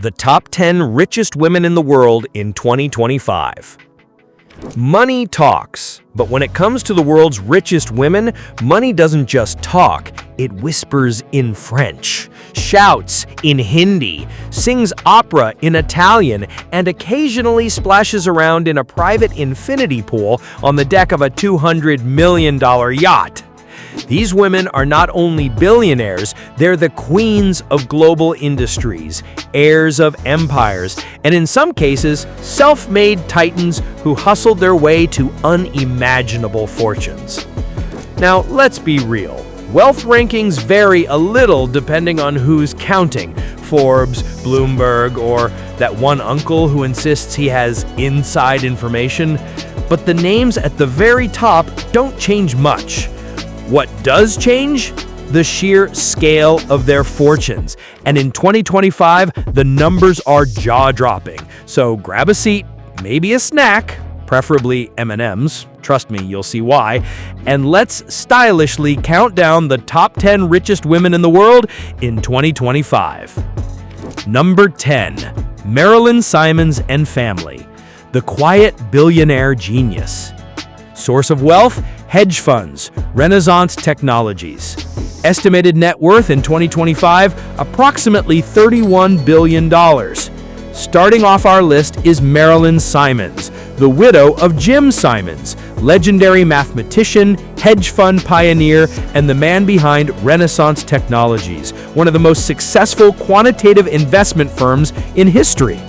The top 10 richest women in the world in 2025. Money talks, but when it comes to the world's richest women, money doesn't just talk, it whispers in French, shouts in Hindi, sings opera in Italian, and occasionally splashes around in a private infinity pool on the deck of a $200 million yacht. These women are not only billionaires, they're the queens of global industries, heirs of empires, and in some cases, self-made titans who hustled their way to unimaginable fortunes. Now, let's be real. Wealth rankings vary a little depending on who's counting. Forbes, Bloomberg, or that one uncle who insists he has inside information. But the names at the very top don't change much. What does change? The sheer scale of their fortunes. And in 2025, the numbers are jaw-dropping. So grab a seat, maybe a snack, preferably M&Ms, trust me, you'll see why, and let's stylishly count down the top 10 richest women in the world in 2025. Number 10. Marilyn Simons and family. The quiet billionaire genius. Source of wealth? Hedge funds, Renaissance technologies. Estimated net worth in 2025, approximately $31 billion. Starting off our list is Marilyn Simons, the widow of Jim Simons, legendary mathematician, hedge fund pioneer, and the man behind Renaissance Technologies, one of the most successful quantitative investment firms in history.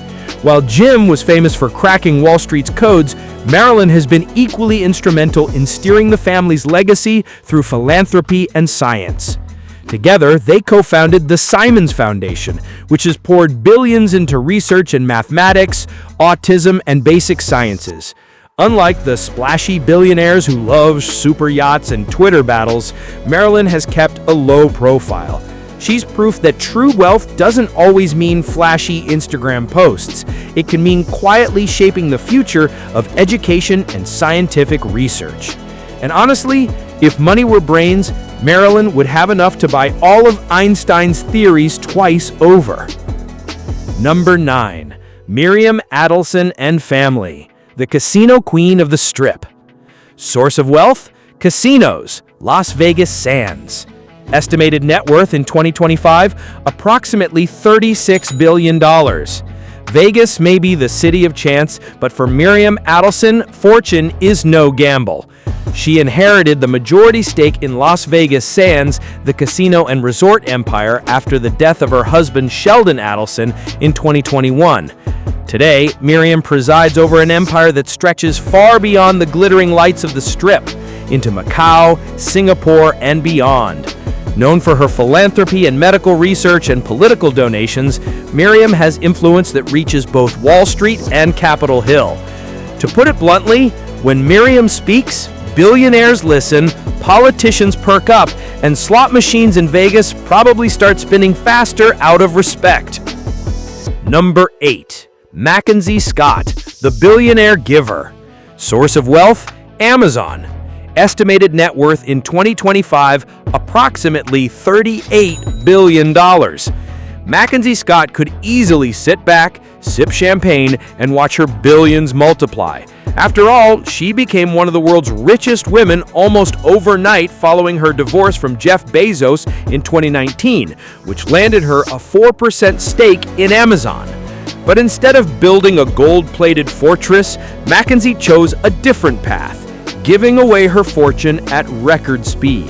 While Jim was famous for cracking Wall Street's codes, Marilyn has been equally instrumental in steering the family's legacy through philanthropy and science. Together, they co-founded the Simons Foundation, which has poured billions into research in mathematics, autism, and basic sciences. Unlike the splashy billionaires who love super yachts and Twitter battles, Marilyn has kept a low profile. She's proof that true wealth doesn't always mean flashy Instagram posts. It can mean quietly shaping the future of education and scientific research. And honestly, if money were brains, Marilyn would have enough to buy all of Einstein's theories twice over. Number 9. Miriam Adelson and family. The casino queen of the Strip. Source of wealth? Casinos, Las Vegas Sands. Estimated net worth in 2025, approximately $36 billion. Vegas may be the city of chance, but for Miriam Adelson, fortune is no gamble. She inherited the majority stake in Las Vegas Sands, the casino and resort empire, after the death of her husband Sheldon Adelson in 2021. Today, Miriam presides over an empire that stretches far beyond the glittering lights of the Strip, into Macau, Singapore, and beyond. Known for her philanthropy and medical research and political donations, Miriam has influence that reaches both Wall Street and Capitol Hill. To put it bluntly, when Miriam speaks, billionaires listen, politicians perk up, and slot machines in Vegas probably start spinning faster out of respect. Number 8. Mackenzie Scott, the billionaire giver. Source of wealth? Amazon. Estimated net worth in 2025, approximately $38 billion. Mackenzie Scott could easily sit back, sip champagne, and watch her billions multiply. After all, she became one of the world's richest women almost overnight following her divorce from Jeff Bezos in 2019, which landed her a 4% stake in Amazon. But instead of building a gold-plated fortress, Mackenzie chose a different path, giving away her fortune at record speed.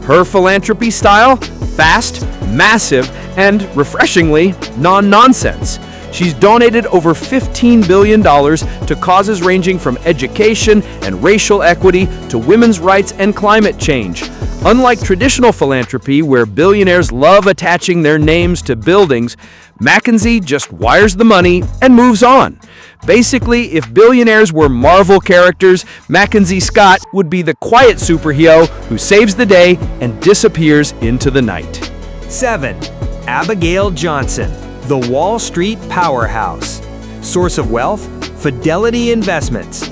Her philanthropy style? Fast, massive, and, refreshingly, non-nonsense. She's donated over $15 billion to causes ranging from education and racial equity to women's rights and climate change. Unlike traditional philanthropy, where billionaires love attaching their names to buildings, Mackenzie just wires the money and moves on. Basically, if billionaires were Marvel characters, Mackenzie Scott would be the quiet superhero who saves the day and disappears into the night. 7. Abigail Johnson, the Wall Street powerhouse. Source of wealth? Fidelity Investments.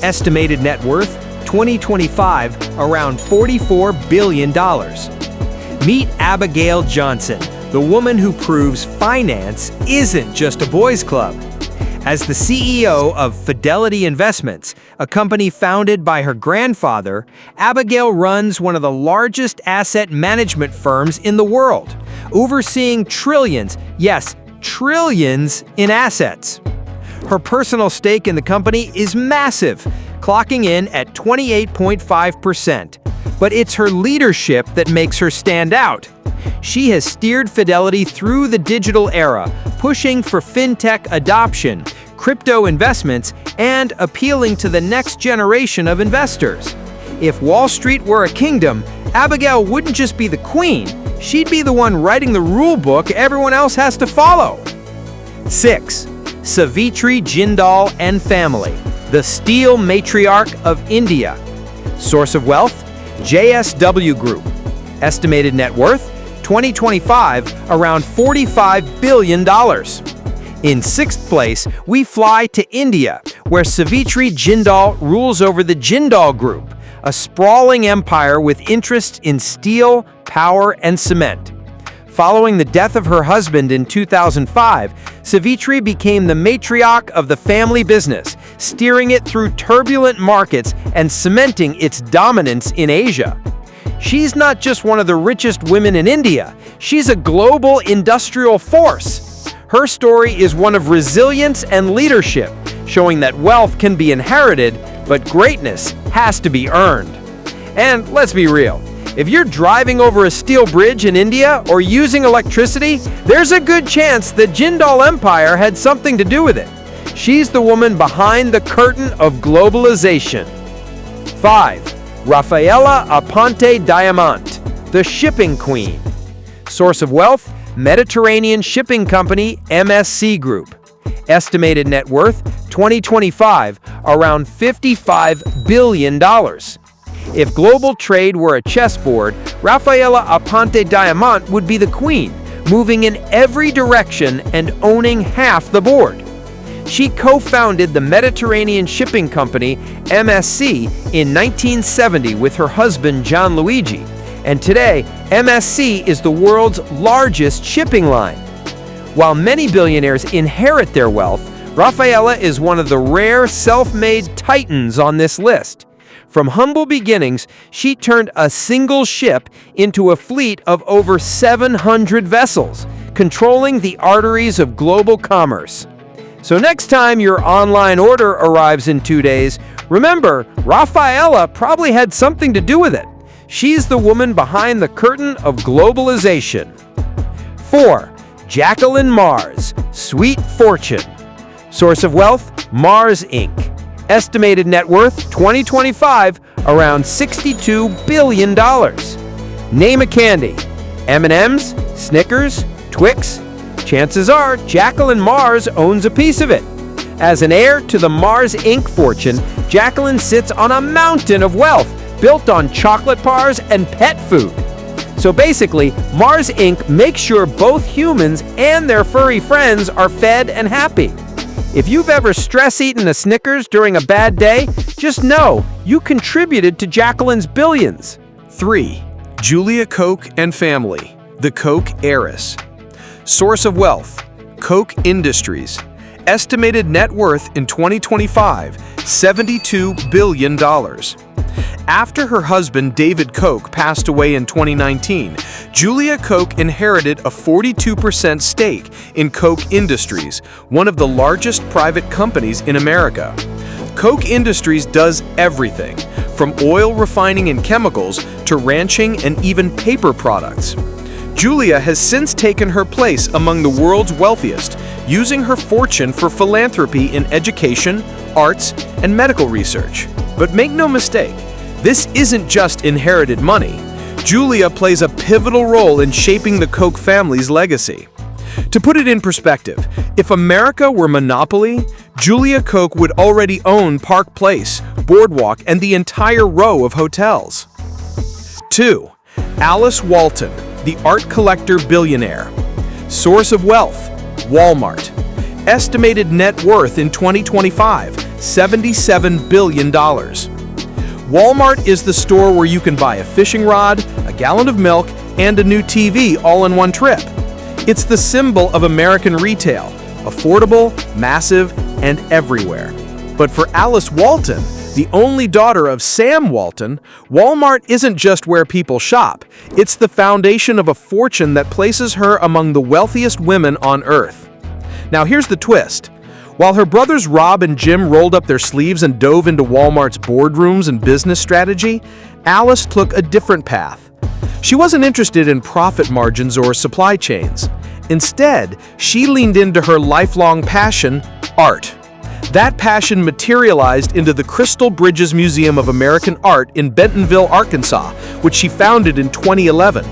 Estimated net worth? 2025, around $44 billion. Meet Abigail Johnson, the woman who proves finance isn't just a boys' club. As the CEO of Fidelity Investments, a company founded by her grandfather, Abigail runs one of the largest asset management firms in the world, overseeing trillions, yes, trillions in assets. Her personal stake in the company is massive, clocking in at 28.5%. But it's her leadership that makes her stand out. She has steered Fidelity through the digital era, pushing for fintech adoption, crypto investments, and appealing to the next generation of investors. If Wall Street were a kingdom, Abigail wouldn't just be the queen, she'd be the one writing the rule book everyone else has to follow. 6. Savitri Jindal and Family, the steel matriarch of India. Source of wealth: JSW Group. Estimated net worth: 2025, around $45 billion. In 6th place, we fly to India, where Savitri Jindal rules over the Jindal Group, a sprawling empire with interests in steel, power, and cement. Following the death of her husband in 2005, Savitri became the matriarch of the family business, steering it through turbulent markets and cementing its dominance in Asia. She's not just one of the richest women in India, she's a global industrial force. Her story is one of resilience and leadership, showing that wealth can be inherited, but greatness has to be earned. And let's be real, if you're driving over a steel bridge in India or using electricity, there's a good chance the Jindal Empire had something to do with it. She's the woman behind the curtain of globalization. 5. Rafaela Aponte Diamant, the shipping queen. Source of wealth: Mediterranean Shipping Company, MSC Group. Estimated net worth: 2025, around $55 billion. If global trade were a chessboard, Rafaela Aponte Diamant would be the queen, moving in every direction and owning half the board. She co-founded the Mediterranean Shipping Company, MSC, in 1970 with her husband John Luigi, and today MSC is the world's largest shipping line. While many billionaires inherit their wealth, Rafaela is one of the rare self-made titans on this list. From humble beginnings, she turned a single ship into a fleet of over 700 vessels, controlling the arteries of global commerce. So next time your online order arrives in 2 days, remember, Rafaela probably had something to do with it. She's the woman behind the curtain of globalization. 4. Jacqueline Mars, Sweet Fortune. Source of wealth: Mars Inc. Estimated net worth: 2025, around $62 billion. Name a candy: M&M's, Snickers, Twix. Chances are Jacqueline Mars owns a piece of it. As an heir to the Mars Inc. fortune, Jacqueline sits on a mountain of wealth built on chocolate bars and pet food. So basically, Mars Inc. makes sure both humans and their furry friends are fed and happy. If you've ever stress-eaten a Snickers during a bad day, just know you contributed to Jacqueline's billions. 3. Julia Koch and Family, the Koch heiress. Source of wealth: Koch Industries. Estimated net worth in 2025, $72 billion. After her husband David Koch passed away in 2019, Julia Koch inherited a 42% stake in Koch Industries, one of the largest private companies in America. Koch Industries does everything, from oil refining and chemicals to ranching and even paper products. Julia has since taken her place among the world's wealthiest, using her fortune for philanthropy in education, arts, and medical research. But make no mistake, this isn't just inherited money. Julia plays a pivotal role in shaping the Koch family's legacy. To put it in perspective, if America were Monopoly, Julia Koch would already own Park Place, Boardwalk, and the entire row of hotels. 2. Alice Walton, the art collector billionaire. Source of wealth: Walmart. Estimated net worth in 2025, $77 billion. Walmart is the store where you can buy a fishing rod, a gallon of milk, and a new TV all in one trip. It's the symbol of American retail, affordable, massive, and everywhere. But for Alice Walton, the only daughter of Sam Walton, Walmart isn't just where people shop. It's the foundation of a fortune that places her among the wealthiest women on earth. Now here's the twist. While her brothers Rob and Jim rolled up their sleeves and dove into Walmart's boardrooms and business strategy, Alice took a different path. She wasn't interested in profit margins or supply chains. Instead, she leaned into her lifelong passion, art. That passion materialized into the Crystal Bridges Museum of American Art in Bentonville, Arkansas, which she founded in 2011.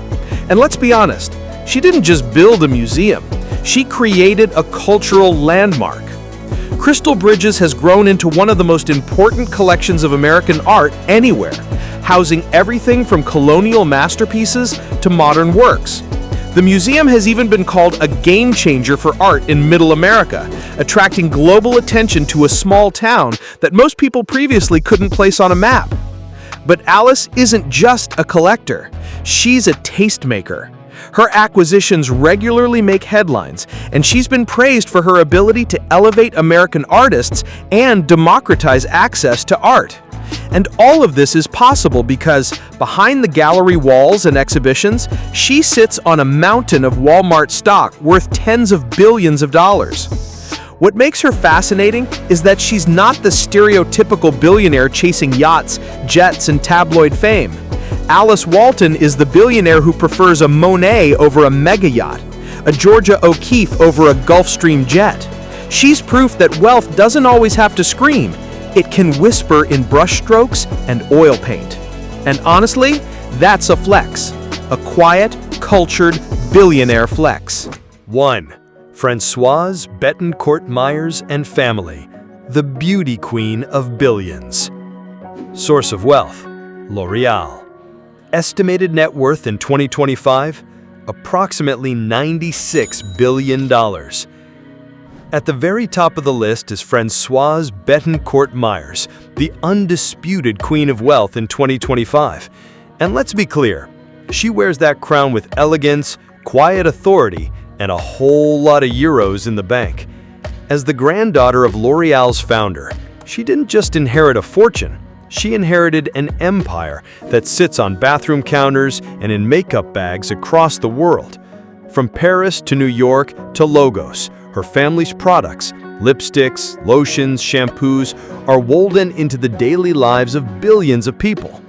And let's be honest, she didn't just build a museum, she created a cultural landmark. Crystal Bridges has grown into one of the most important collections of American art anywhere, housing everything from colonial masterpieces to modern works. The museum has even been called a game changer for art in Middle America, attracting global attention to a small town that most people previously couldn't place on a map. But Alice isn't just a collector, she's a tastemaker. Her acquisitions regularly make headlines, and she's been praised for her ability to elevate American artists and democratize access to art. And all of this is possible because behind the gallery walls and exhibitions, she sits on a mountain of Walmart stock worth tens of billions of dollars. What makes her fascinating is that she's not the stereotypical billionaire chasing yachts, jets, and tabloid fame. Alice Walton is the billionaire who prefers a Monet over a mega yacht, a Georgia O'Keeffe over a Gulfstream jet. She's proof that wealth doesn't always have to scream. It can whisper in brushstrokes and oil paint. And honestly, that's a flex. A quiet, cultured, billionaire flex. 1. Françoise Bettencourt Meyers and family, the beauty queen of billions. Source of wealth, L'Oreal. Estimated net worth in 2025, approximately $96 billion. At the very top of the list is Françoise Bettencourt Meyers, the undisputed queen of wealth in 2025. And let's be clear, she wears that crown with elegance, quiet authority, and a whole lot of euros in the bank. As the granddaughter of L'Oreal's founder, she didn't just inherit a fortune, she inherited an empire that sits on bathroom counters and in makeup bags across the world. From Paris to New York to Lagos, her family's products, lipsticks, lotions, shampoos, are woven into the daily lives of billions of people.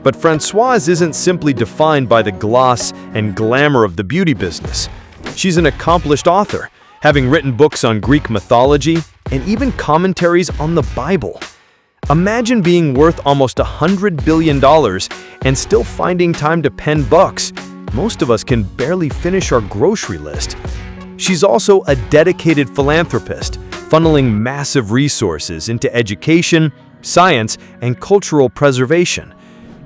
But Françoise isn't simply defined by the gloss and glamour of the beauty business. She's an accomplished author, having written books on Greek mythology and even commentaries on the Bible. Imagine being worth almost $100 billion and still finding time to pen books. Most of us can barely finish our grocery list. She's also a dedicated philanthropist, funneling massive resources into education, science, and cultural preservation.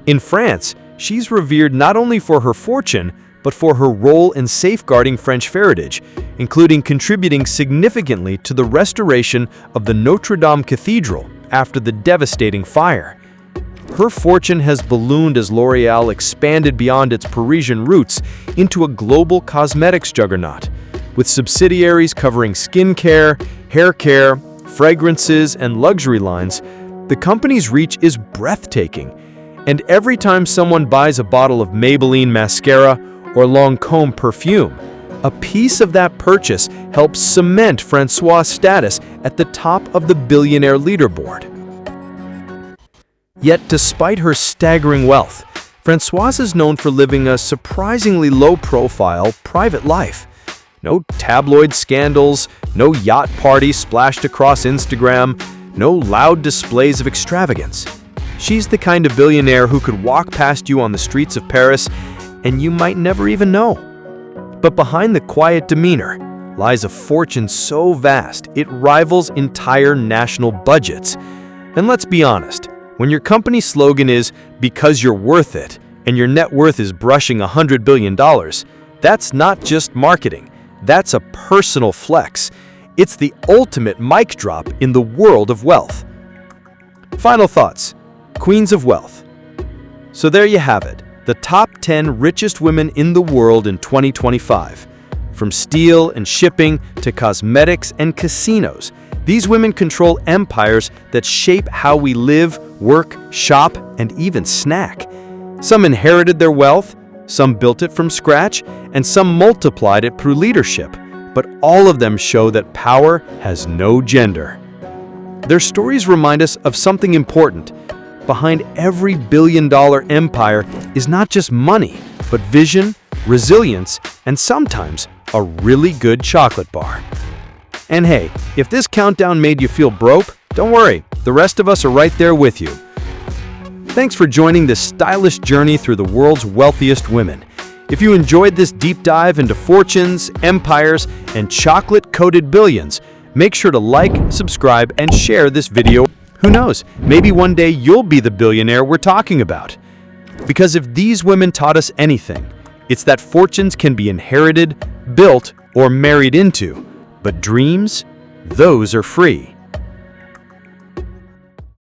In France, she's revered not only for her fortune, but for her role in safeguarding French heritage, including contributing significantly to the restoration of the Notre Dame Cathedral after the devastating fire. Her fortune has ballooned as L'Oreal expanded beyond its Parisian roots into a global cosmetics juggernaut, with subsidiaries covering skincare, hair care, fragrances, and luxury lines. The company's reach is breathtaking, and every time someone buys a bottle of Maybelline mascara or Lancôme perfume, a piece of that purchase helps cement François' status at the top of the billionaire leaderboard. Yet despite her staggering wealth, Françoise is known for living a surprisingly low-profile private life. No tabloid scandals, no yacht parties splashed across Instagram, no loud displays of extravagance. She's the kind of billionaire who could walk past you on the streets of Paris and you might never even know. But behind the quiet demeanor lies a fortune so vast it rivals entire national budgets. And let's be honest, when your company's slogan is "because you're worth it" and your net worth is brushing $100 billion, that's not just marketing, that's a personal flex. It's the ultimate mic drop in the world of wealth. Final thoughts. Queens of wealth. So there you have it, the top 10 richest women in the world in 2025. From steel and shipping to cosmetics and casinos, these women control empires that shape how we live, work, shop, and even snack. Some inherited their wealth, some built it from scratch, and some multiplied it through leadership. But all of them show that power has no gender. Their stories remind us of something important. Behind every billion-dollar empire is not just money, but vision, resilience, and sometimes a really good chocolate bar. And hey, if this countdown made you feel broke, don't worry, the rest of us are right there with you. Thanks for joining this stylish journey through the world's wealthiest women. If you enjoyed this deep dive into fortunes, empires, and chocolate-coated billions, make sure to like, subscribe, and share this video. Who knows, maybe one day you'll be the billionaire we're talking about. Because if these women taught us anything, it's that fortunes can be inherited, built, or married into, but dreams, those are free.